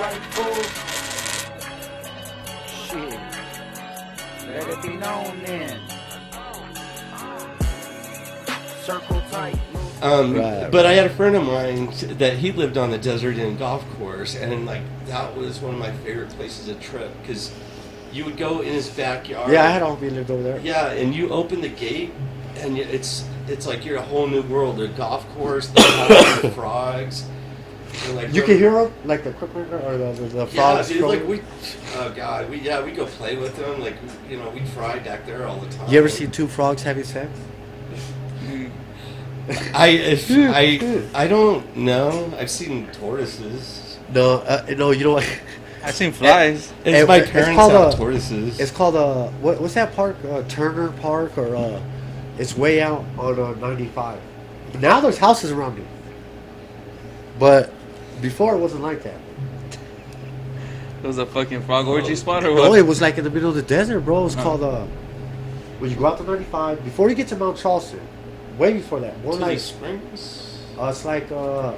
right, fool? Shit. Let it be known then. Circle tight. But I had a friend of mine that he lived on the Desert Inn golf course, and like that was one of my favorite places to trip because you would go in his backyard. Yeah, I had all lived over there. Yeah, and you open the gate, and it's like you're a whole new world. The golf course, the frogs. And like You can hear them, like the quick or the frogs. Yeah, dude, like we go play with them. Like we'd fry back there all the time. You ever seen two frogs having sex? I don't know. I've seen tortoises. No, no. You know what? I've seen flies. It's my parents have tortoises. It's called what's that park? Turner Park, or it's way out on 95. Now there's houses around it, but before it wasn't like that. It was a fucking frog orgy spot or what? Oh, it was like in the middle of the desert, bro. It was called when you go out to 95 before you get to Mount Charleston. Way before that, more Tule like Springs. It's like Tula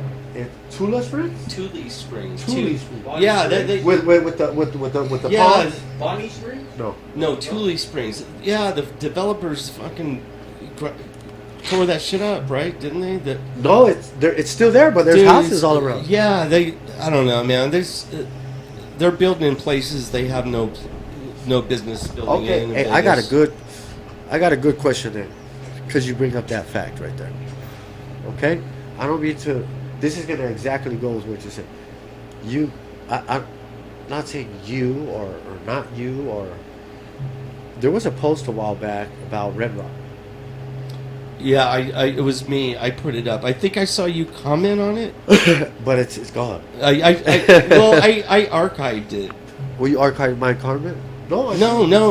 Springs. Tule Springs. Tule Springs. Yeah, they with the yeah. ponds. Bonnie Springs? No, Tule Springs. Yeah, the developers fucking tore that shit up, right? Didn't they? No, it's still there, but there's houses all around. Yeah, I don't know, man. They're building in places they have no business building in. Okay, hey, I got a good question there, because you bring up that fact right there. Okay, I don't mean to. This is gonna exactly go with what you said. I'm not saying you or not you or. There was a post a while back about Red Rock. Yeah, it was me. I put it up. I think I saw you comment on it, but it's gone. I archived it. Will you archive my comment? No.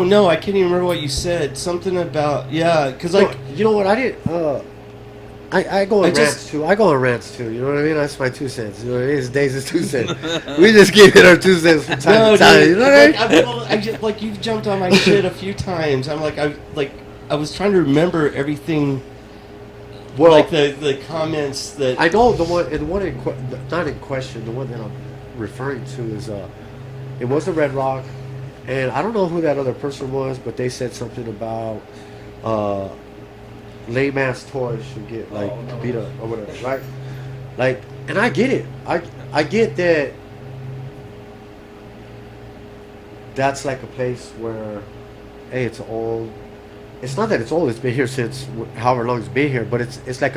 No. I can't even remember what you said. Something about because you know what I did. I go on rants too. You know what I mean? That's my 2 cents. You know what I mean? It's Days' 2 cents. We just give it our 2 cents from time to time. You know what I mean? Like you've jumped on my shit a few times. I'm like I was trying to remember everything. Well, like the comments that I know not in question. The one that I'm referring to is it was a Red Rock, and I don't know who that other person was, but they said something about lame ass toys should get beat up or whatever, right? Like, and I get it. I get that. That's like a place where, hey, it's old. It's not that it's old. It's been here since however long it's been here, but it's like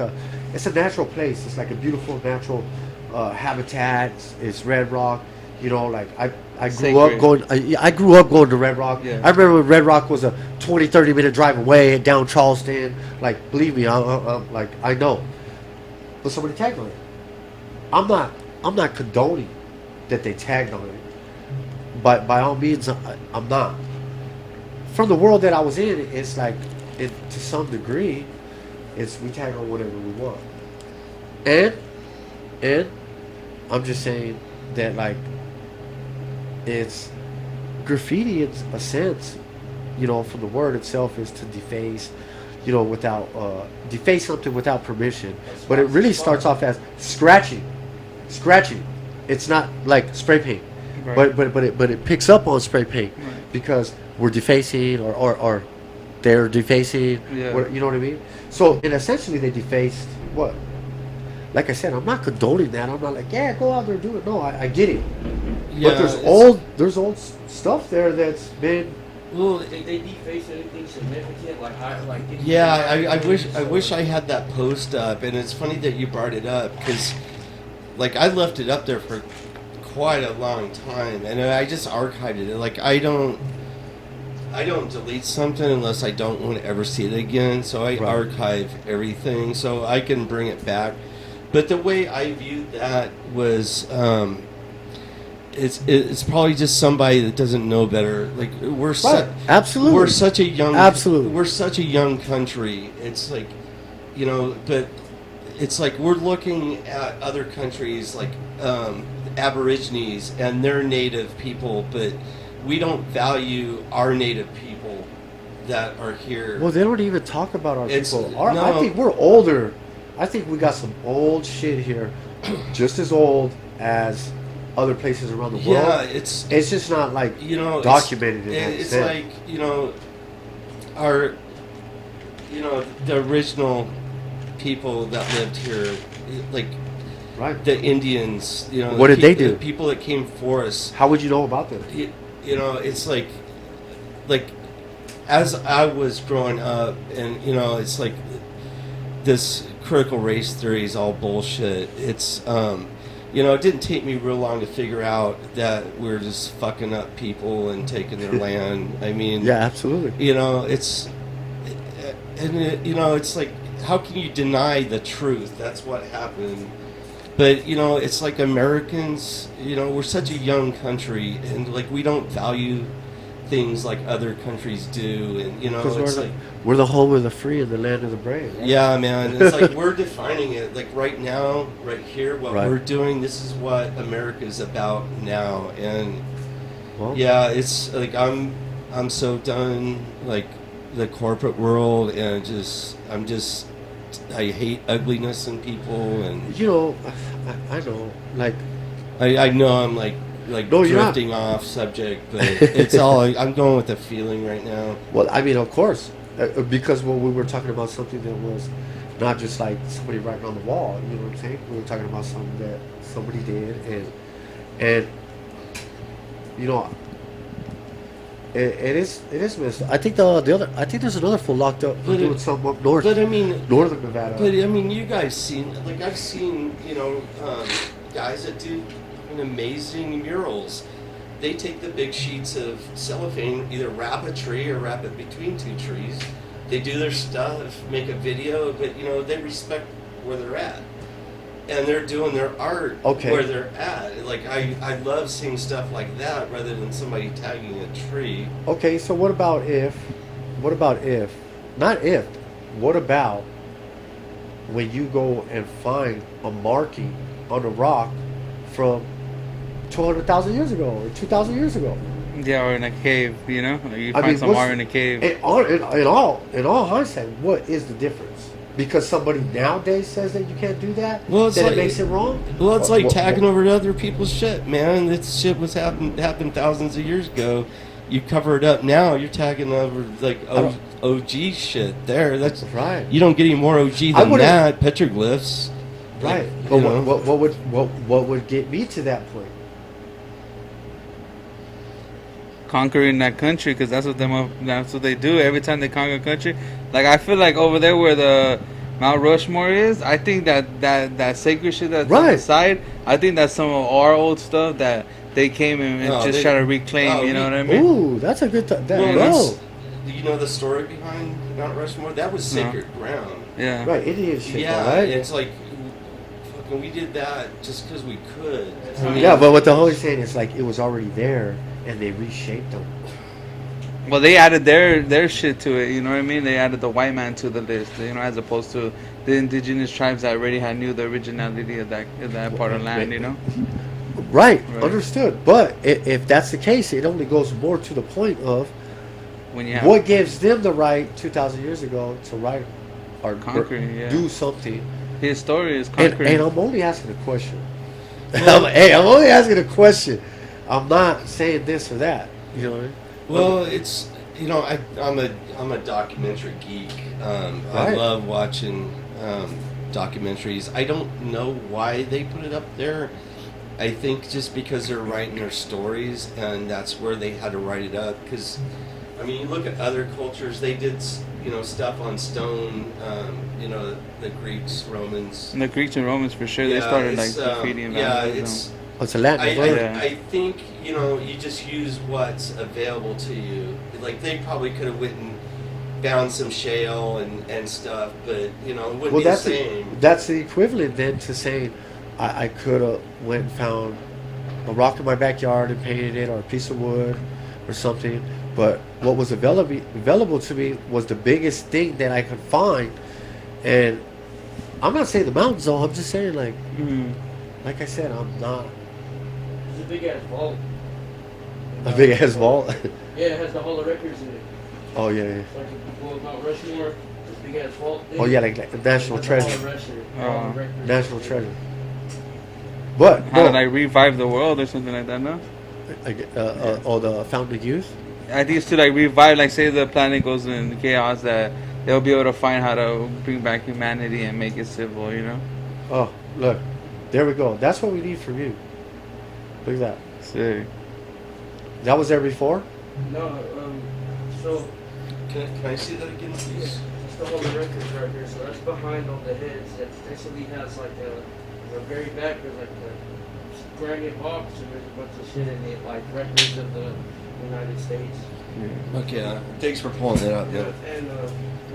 it's a natural place. It's like a beautiful natural habitat. It's Red Rock. You know, like I grew up going to Red Rock. Yeah. I remember when Red Rock was a 20-30 minute drive away down Charleston. Like, believe me, I know. But somebody tagged on it. I'm not condoning that they tagged on it. But by all means, I'm not. From the world that I was in, it's like, to some degree, we tag on whatever we want. And I'm just saying that, like, it's graffiti in a sense, from the word itself is to deface, without deface something without permission. But it really starts off as scratching. It's not like spray paint, right. but it picks up on spray paint, right. Because we're defacing or they're defacing. Yeah. You know what I mean? So, and essentially they defaced what? Like I said, I'm not condoning that. I'm not like, yeah, go out there and do it. No, I get it. Yeah, but there's old stuff there that's been. Well, did they deface anything significant? I wish I had that post up, and it's funny that you brought it up because, like, I left it up there for quite a long time, and I just archived it. Like, I don't delete something unless I don't want to ever see it again. So I archive everything so I can bring it back. But the way I viewed that was, it's probably just somebody that doesn't know better. Like absolutely, we're such a young country. It's like, but it's like we're looking at other countries like Aborigines and their native people, but we don't value our native people that are here. Well, they don't even talk about our people. I think we're older. I think we got some old shit here, just as old as other places around the world. Yeah, It's just not like documented in that it's sense. like our the original people that lived here, like Right. the Indians. What did they do? The people that came for us. How would you know about them? It's like as I was growing up, and it's like this critical race theory is all bullshit. It's it didn't take me real long to figure out that we're just fucking up people and taking their land. I mean, Yeah, absolutely. it's it's like, how can you deny the truth? That's what happened. But it's like Americans, we're such a young country, and like we don't value things like other countries do, and it's like we're the home of the free and the land of the brave. Right? yeah, man. It's like we're defining it. Like right now, right here, what Right. we're doing. This is what America's about now, and Well, yeah, it's like I'm so done like the corporate world, and I hate ugliness in people, and I know, like, I know I'm like No, you're not. drifting off subject, but it's all I'm going with the feeling right now. well, I mean, of course, because when we were talking about something that was not just like somebody writing on the wall, you know what I'm saying? We were talking about something that somebody did, and it is messed up. I think I think there's another fool locked up for But doing something up north, But I mean, northern Nevada. but I mean, you guys seen like I've seen guys that do amazing murals. They take the big sheets of cellophane, either wrap a tree or wrap it between two trees. They do their stuff, make a video, but they respect where they're at, and they're doing their art where they're at. Like I love seeing stuff like that rather than somebody tagging a tree. Okay, so what about if, not if, what about when you go and find a marking on a rock from 200,000 years ago or 2,000 years ago? Yeah, or in a cave, you I find mean, some art in a cave. In all hindsight, what is the difference? Because somebody nowadays says that you can't do that, Well, it's then like- it makes it wrong? Well, it's like tagging what- over to other people's shit, man. This shit was happened thousands of years ago. You cover it up now. You're tagging over like OG shit there. That's Right. You don't get any more OG I than would've- that. Petroglyphs. Right. Like, But you know. what would get me to that point? Conquering that country, because that's what they do every time they conquer a country. Like I feel like over there where the Mount Rushmore is, I think that sacred shit that's on the side, I think that's some of our old stuff that they came and just try to reclaim. You know what I mean? Ooh, that's a good. Well, you know the story behind Mount Rushmore? That was sacred ground. Yeah. Right, Indian shit. Yeah, though, right? it's like fucking we did that just because we could. I mean, Yeah, but what the Holy saying is like it was already there and they reshaped them. Well, they added their shit to it. You know what I mean? They added the white man to the list. As opposed to the indigenous tribes that already knew the originality of that part of land. Right, Right. understood. But if that's the case, it only goes more to the point of When you have what gives them the right 2,000 years ago to write or Conquering, yeah. do something. his story is conquering. And I'm only asking a question. I'm only asking a question. I'm not saying this or that. You know what I mean? Well, it's I'm a documentary geek. I Right. love watching documentaries. I don't know why they put it up there. I think just because they're writing their stories, and that's where they had to write it up. Because I mean, you look at other cultures; they did stuff on stone. The Greeks, Romans. And the Greeks and Romans for sure. They started like graffiti and vandalism. It's a Latin I, word. Yeah. I think you just use what's available to you. Like they probably could have went and found some shale and stuff, but it wouldn't be the that's same. that's the equivalent then to saying I could have went and found a rock in my backyard and painted it, or a piece of wood or something. But what was available to me was the biggest thing that I could find. And I'm not saying the mountains though, I'm just saying like I said, I'm not It's a big ass vault. a big ass vault. Yeah, it has the Hall of Records in it. Oh yeah, yeah. It's like if you go Mount Rushmore, this big ass vault thing. Oh yeah, like the national It has the Hall treasure. of Records. Hall of Records. National treasure. But how to like revive the world or something like that. No, the founding youth. I think it's to like revive. Like say the planet goes in chaos, that they'll be able to find how to bring back humanity and make it civil. You know. Oh, look, there we go. That's what we need from you. Look at that. Sick. That was there before. No, so Can I see that again, please? it's the whole records right here. So that's behind all the heads. That actually has like the very back there's like a granite box and there's a bunch of shit in it, like records of the United States. Okay, thanks for pulling that up. Yeah,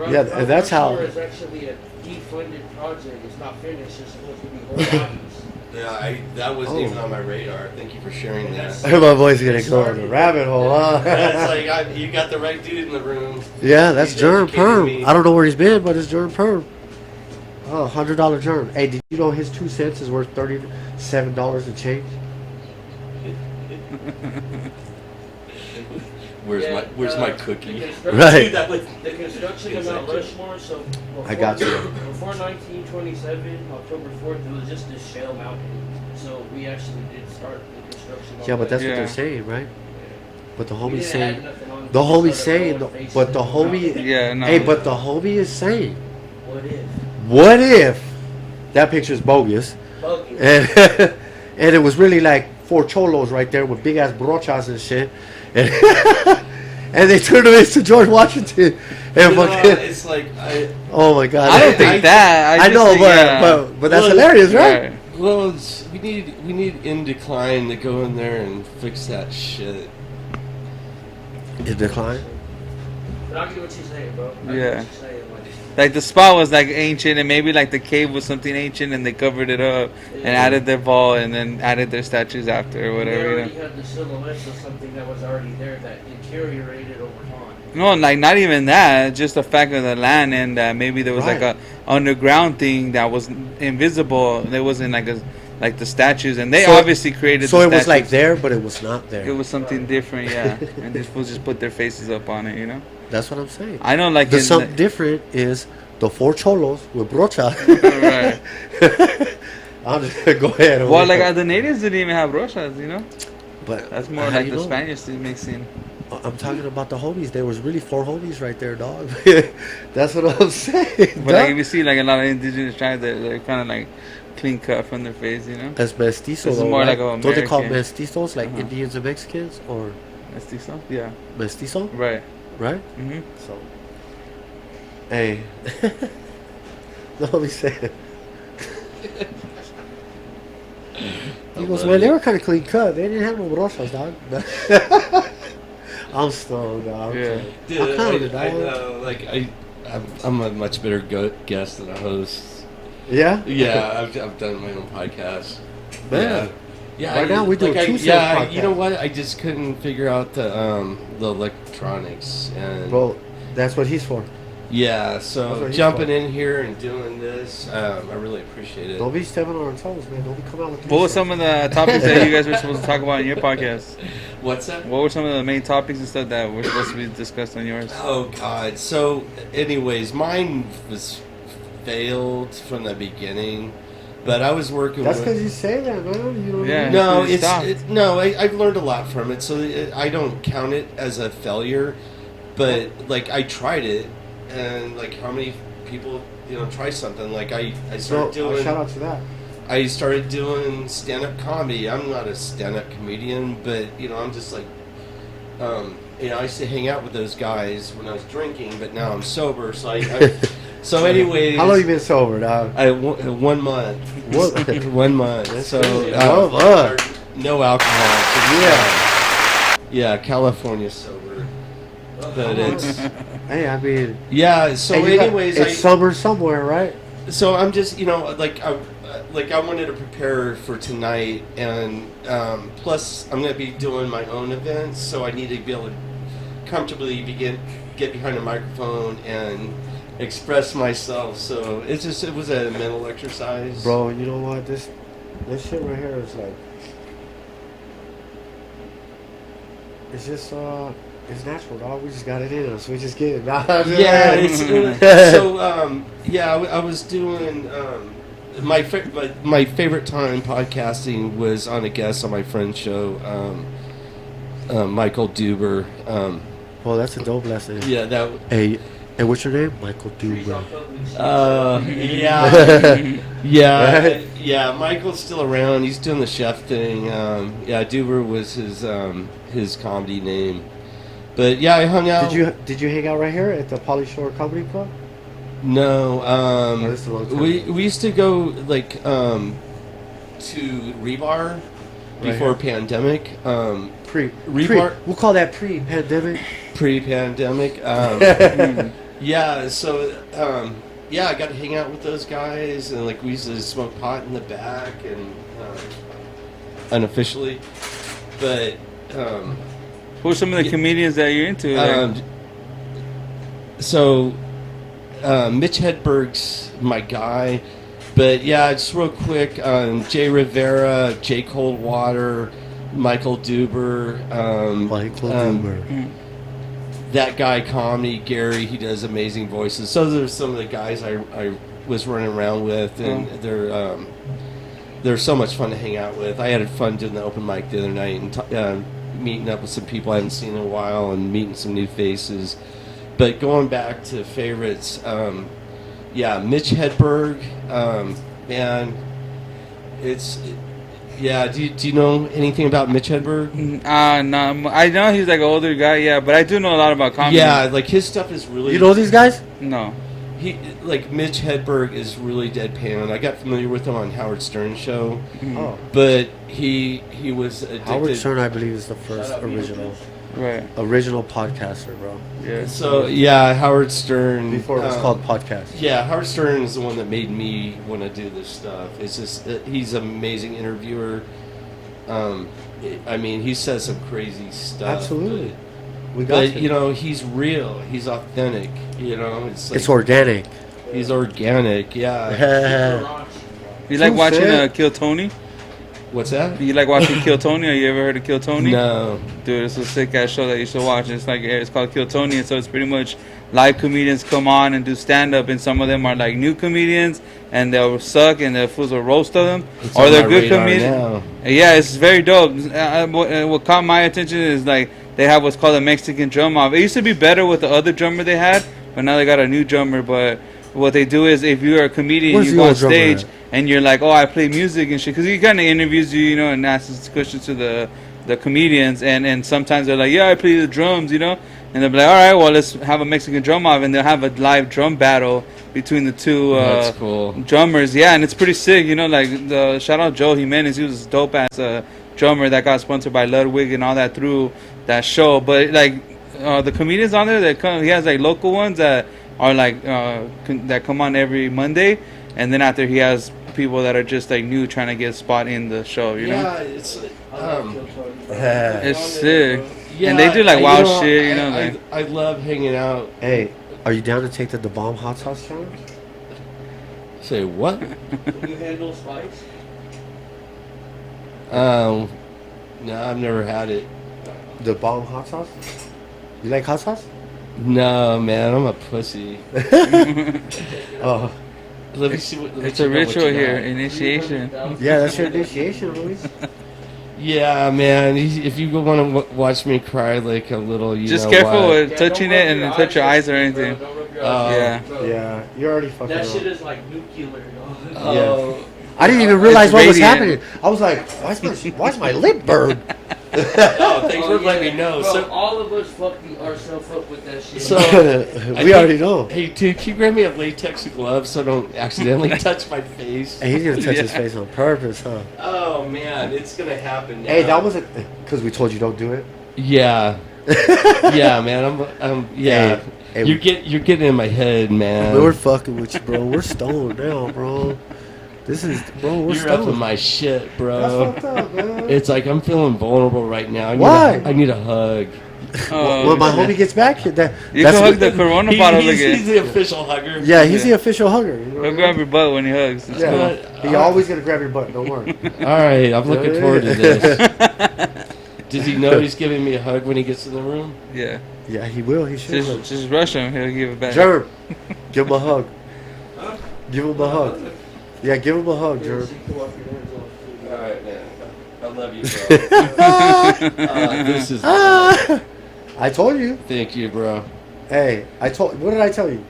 Yeah. and And that's how. It's actually a defunded project. It's not finished. It's supposed to be whole bodies. Yeah, that wasn't even on my radar. Thank you for sharing that. My boy's gonna go in the rabbit hole, huh? That's like you got the right dude in the room. Yeah, that's He's Germ educating Perm. me. I don't know where he's been, but it's Germ Perm. Oh, $100 Germ. Hey, did you know his 2 cents is worth $37 and change? Where's my cookie? Right. The construction of Mount Rushmore, so before, I got you. Before 1927, October 4th, it was just this shell mountain. So we actually did start the construction. Yeah, but that's what Yeah. they're saying, right? But the We homie's didn't saying, add nothing on the it, homie's just started saying, going faces but the and homie, Yeah. No. hey, but the homie is saying, what if? what if that picture's bogus Bugging. and and it was really like 4 cholos right there with big ass brochas and shit, and, and they turned him into George Washington and fucking, It's like oh my god, I don't think that. I just know, think, yeah. but that's Well, hilarious, right? Right. well, we need In Decline to go in there and fix that shit. In decline. But I get what you're saying, bro. I Yeah. get what you're saying. Like the spot was like ancient, and maybe like the cave was something ancient, and they covered it up and Yeah. added their vault, and then added their statues after or They whatever. You already know? had the silhouettes of something that was already there that deteriorated over time. No, like not even that. Just the fact of the land, and maybe there was like Right. a underground thing that was invisible. There wasn't like the statues, and they So- obviously created. So the it was like statues. there, but it was not there. It was something different, yeah. And these fools just put their faces up on it, you know. That's what I'm saying. I know, like The in something different is the 4 cholos with brocha. right. I'm just gonna go ahead. and Well, wait. like the natives didn't even have roshas, you know. but That's more how like you the know? Spaniards did mixing. I'm talking about the homies. There was really 4 homies right there, dog. That's what I'm saying. But like dog. if you see like a lot of indigenous tribes, they're kind of like clean cut from their face, you know. As mestizo, This is though, more right? like a Don't they call American. mestizos like Uh-huh. Indians and Mexicans, or That's decent. Yeah. mestizo, Right. right? Mm-hmm. So, hey, the homie said. He goes, man, they were kind of clean cut. They didn't have no brochas, dog. I'm stoned, dog. Yeah. Dude, How come, I dog? know, like I'm a much better guest than a host. Yeah? Yeah, I've done my own podcast. Man. Yeah. Right now we do a 2 cents Yeah, podcast. you know what? I just couldn't figure out the electronics and Well, that's what he's for. yeah. That's So what he's jumping for. in here and doing this, I really appreciate it. Don't be stepping on our toes, man. Don't be coming out with What were some of the topics that you guys were supposed to talk about in your podcast? What's that? What were some of the main topics and stuff that were supposed to be discussed on yours? Oh God. So, anyways, mine was failed from the beginning, but I was working That's with. because you say that, man. You know what Yeah. I mean? No, It's it's stopped. no. I've learned a lot from it, so I don't count it as a failure. But like I tried it, and like how many people try something? Like I So, started doing. shout out to that. I started doing stand-up comedy. I'm not a stand-up comedian, but I'm just like, I used to hang out with those guys when I was drinking, but now I'm sober. So so anyways, How long you been sober, dog? 1 month. What? 1 month. So crazy. 1 month. no alcohol. Yeah, California sober. But it's Hey, I mean, yeah. So hey, anyways, it's summer somewhere, right? So I'm just like I wanted to prepare for tonight, and plus I'm going to be doing my own events, so I need to be able to comfortably get behind a microphone and express myself. So it was a mental exercise, Bro, you know what? This shit right here is like, it's just it's natural, dog. We just got it in us. We just get it. Yeah, it's so yeah. I was doing my favorite time podcasting was on a guest on my friend's show, Michael Duber. Well, that's a dope lesson. Yeah, that. Hey, what's your name? Michael Duber. Yeah, yeah, Right? yeah. Michael's still around. He's doing the chef thing. Yeah, Duber was his comedy name. But yeah, I hung out. Did you hang out right here at the Polly Shore Comedy Club? No, this is a long time we ago. used to go like to Rebar before Right here. pandemic. We'll call that pre-pandemic. Pre-pandemic. Yeah, so yeah, I got to hang out with those guys, and like we used to smoke pot in the back, and unofficially, but Who are some of the comedians that you're into? so Mitch Hedberg's my guy, but yeah, just real quick, Jay Rivera, Jay Coldwater, Michael Duber, Michael Duber. that guy comedy, Gary, he does amazing voices. So there's some of the guys I was running around with, and they're so much fun to hang out with. I had fun doing the open mic the other night and meeting up with some people I haven't seen in a while and meeting some new faces. But going back to favorites, yeah, Mitch Hedberg, man, yeah. Do you know anything about Mitch Hedberg? No, I know he's like an older guy, yeah, but I do know a lot about comedy. Yeah, like his stuff is really. You know these guys? No. Like Mitch Hedberg is really deadpan. I got familiar with him on Howard Stern's show, Oh. but he was addicted. Howard Stern, I believe, is the first original podcaster, bro. Yeah. So yeah, Howard Stern. Before it was called podcast. Yeah, Howard Stern is the one that made me want to do this stuff. It's just he's an amazing interviewer. I mean, he says some crazy stuff. Absolutely. But you know, he's real. He's authentic. You know, It's organic. He's organic. Yeah. You like watching Fair. Kill Tony? What's that? You like watching Kill Tony? Have you ever heard of Kill Tony? No. Dude, it's a sick ass show that you should watch. It's called Kill Tony, and so it's pretty much live comedians come on and do stand up, and some of them are like new comedians, and they'll suck, and the fools will roast of them, It's or on they're my good radar comedians. now. Yeah, it's very dope. What caught my attention is like they have what's called a Mexican drum off. It used to be better with the other drummer they had, but now they got a new drummer. But what they do is if you're a comedian, Where's you the go on old drummer stage at? and you're like, oh, I play music and shit, because he kind of interviews you, you know, and asks questions to the comedians, and sometimes they're like, yeah, I play the drums, you know, and they'll be like, all right, well, let's have a Mexican drum off, and they'll have a live drum battle between the two That's cool. drummers. Yeah, and it's pretty sick, you know, like the shout out Joe Jimenez, he was a dope ass drummer that got sponsored by Ludwig and all that through that show. But like the comedians on there that come, he has like local ones that are like that come on every Monday, and then after he has people that are just like new trying to get a spot in the show, you know. Yeah, it's It's sick. yeah, And they do like wild shit, you know. Like I love hanging out. Hey, are you down to take the bomb hot sauce challenge? Say what? Can you handle spice? No, I've never had it. The bomb hot sauce? You like hot sauce? No, man, I'm a pussy. Oh, Let me see what. let me it's a check out what ritual you here, got. initiation. yeah, that's your initiation, Luis. Yeah, man. If you want to watch me cry like a little, you Just know careful what? with touching it and then touch your eyes or anything. Don't rub your Oh. eyes. Yeah. Bro, Yeah, you're already fucking That up. shit is like nuclear, dog. Oh, I didn't even realize what was radiant. happening. I was like, why's my lip burn? oh, thanks for letting me know. Bro, So, all of us fucking ourselves up with that shit. So- We already know. hey, dude, can you grab me a latex glove so I don't accidentally touch my face? Hey, he's gonna touch his Yeah. face on purpose, huh? Oh man, it's gonna happen now. Hey, that wasn't because we told you don't do it. Yeah, yeah, man. Yeah. Hey, You're getting in my head, man. we're fucking with you, bro. We're stoned now, bro. We're You're stoned. up in my shit, bro. That's fucked up, man. It's like I'm feeling vulnerable right now. Why? I need a hug. When my homie gets back, You that's can what- hug the Corona bottle he's again. the official hugger. Yeah, he's the official hugger. You know? He'll grab your butt when he hugs. It's Yeah, But, he always gonna grab your butt. Don't worry. All right, I'm looking forward to this. this. Does he know he's giving me a hug when he gets in the room? cool. Yeah. Yeah, he will. He should. Just rush him. He'll give it back. Germ, give him a hug. Give him a hug. Yeah, give him a hug, Here, Jerv. so you can wipe your hands off, too. All right, man. I love you, bro. This is. I told you. Thank you, bro. Hey, what did I tell you?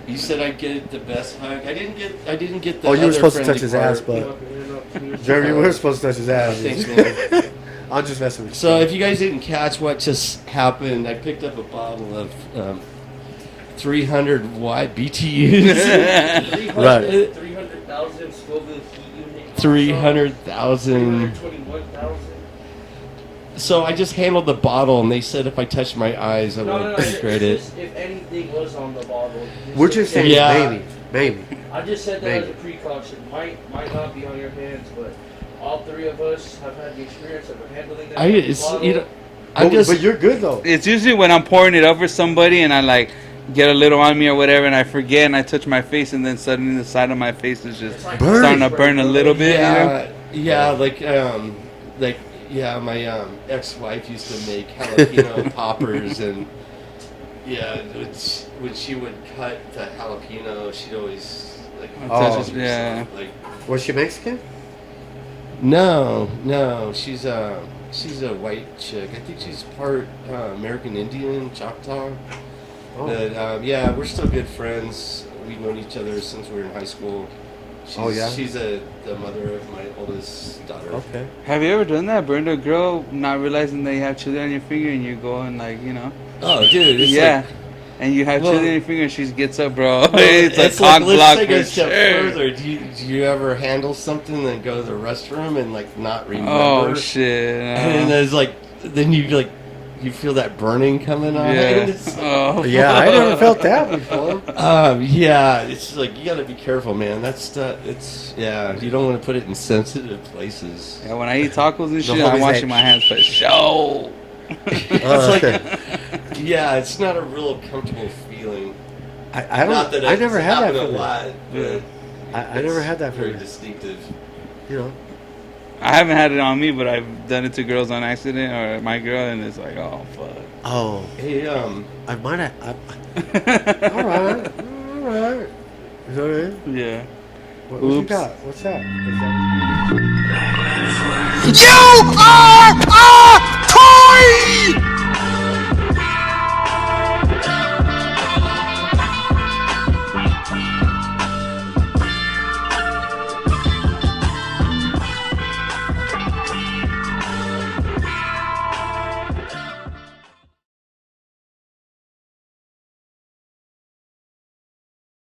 You said I'd get the best hug. I didn't get the. Oh, you were other supposed to touch friendly his part. ass, but Wipe your hand off, too. Jerv, you were supposed to touch his ass. Thanks, man. I'm just messing with you. So if you guys didn't catch what just happened, I picked up a bottle of 300 watt BTUs. Right. 300,000 Scoville heat unit. 300,000. 321,000. So I just handled the bottle, and they said if I touched my eyes, I No, would no, no. upgrade it. Just if anything was on the bottle. We're just saying Yeah. maybe. I just said that Maybe. as a precaution. Might not be on your hands, but all three of us have had the experience of handling that. But you're good though. It's usually when I'm pouring it over somebody and I like get a little on me or whatever, and I forget and I touch my face, and then suddenly the side of my face is just Burn. starting to burn a little bit. You know? Yeah, my ex-wife used to make jalapeno poppers, and when she would cut the jalapeno, she'd always like Oh. touch Yeah. like. Was she Mexican? No, she's a white chick. I think she's part American Indian, Choctaw. Oh. But we're still good friends. We've known each other since we were in high school. She's the mother of my oldest daughter. Okay. Have you ever done that? Burned a girl not realizing that you have chili on your finger, and you go and like, you know. Oh, dude, it's Yeah. like, And you have Well- chili on your finger, and she gets up, bro. well, it's a like, cock let's block take for a step sure. further. Do you ever handle something and go to the restroom and like not remember? Oh shit! And there's like, then you feel that burning coming on. Yeah. Oh. Yeah, I never felt that before. It's like you gotta be careful, man. That's you don't want to put it in sensitive places. Yeah, when I eat tacos and shit, homie's I'm washing like- my hands for show. It's like, it's not a real comfortable feeling. I Not don't. that I it's never had that happened for a lot, but I never had that for very you. distinctive. You know. I haven't had it on me, but I've done it to girls on accident, or my girl, and it's like, oh fuck. Oh, Hey, I might have. All right. Is that it? Yeah. What you Oops. got? What's that? You are a toy!